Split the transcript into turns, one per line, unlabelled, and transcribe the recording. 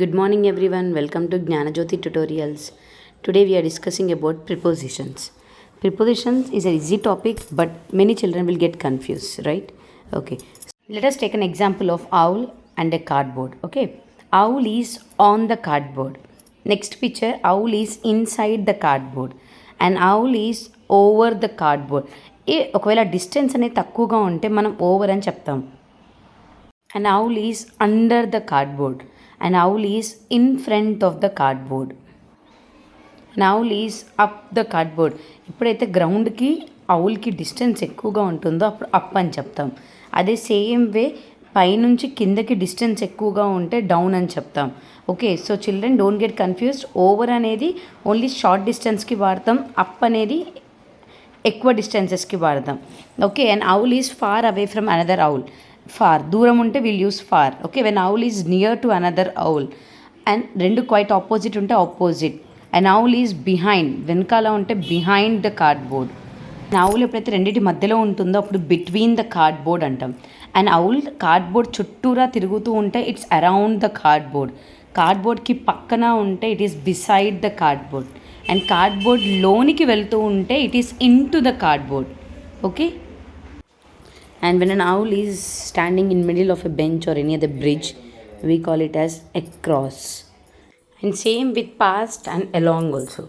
Good morning everyone, welcome to Jnanajyoti tutorials. Today we are discussing about prepositions. Prepositions is an easy topic but many children will get confused, right? Okay. Let us take an example of owl and a cardboard. Okay. Owl is on the cardboard. Next picture, owl is inside the cardboard and owl is over the cardboard. ఒకవేళ distance అనేది తక్కువగా ఉంటే మనం over అని చెప్తాం. An owl is under the cardboard. An owl is in front of the cardboard. An owl is up the cardboard. ఎప్పుడైతే గ్రౌండ్కి ఔల్కి distance ఎక్కువగా ఉంటుందో అప్పుడు అప్ అని చెప్తాం. అదే సేమ్ వే పైనుంచి కిందకి డిస్టెన్స్ ఎక్కువగా ఉంటే డౌన్ అని చెప్తాం. Okay, so children don't get confused. Over అనేది ఓన్లీ షార్ట్ డిస్టెన్స్కి వాడతాం, అప్ అనేది ఎక్కువ డిస్టెన్సెస్కి వాడతాం. Okay, and owl is far away from another owl. Far దూరం ఉంటే will use far. Okay, when owl is near to another owl. And రెండు క్వైట్ ఆపోజిట్ ఉంటే opposite. And owl is behind, వెనకాల ఉంటే బిహైండ్ ద కార్డ్బోర్డ్. ఔల్ ఎప్పుడైతే రెండింటి మధ్యలో ఉంటుందో అప్పుడు బిట్వీన్ ద కార్డ్బోర్డ్ అంటాం. అండ్ ఔల్ కార్డ్బోర్డ్ చుట్టూరా తిరుగుతూ ఉంటే ఇట్స్ అరౌండ్ ద కార్డ్బోర్డ్. కార్డ్బోర్డ్కి పక్కన ఉంటే it is beside the cardboard. And cardboard లోనికి వెళ్తూ ఉంటే it is in to the cardboard. Okay, and when an owl is standing in middle of a bench or any other bridge, we call it as across. And same with past and along also.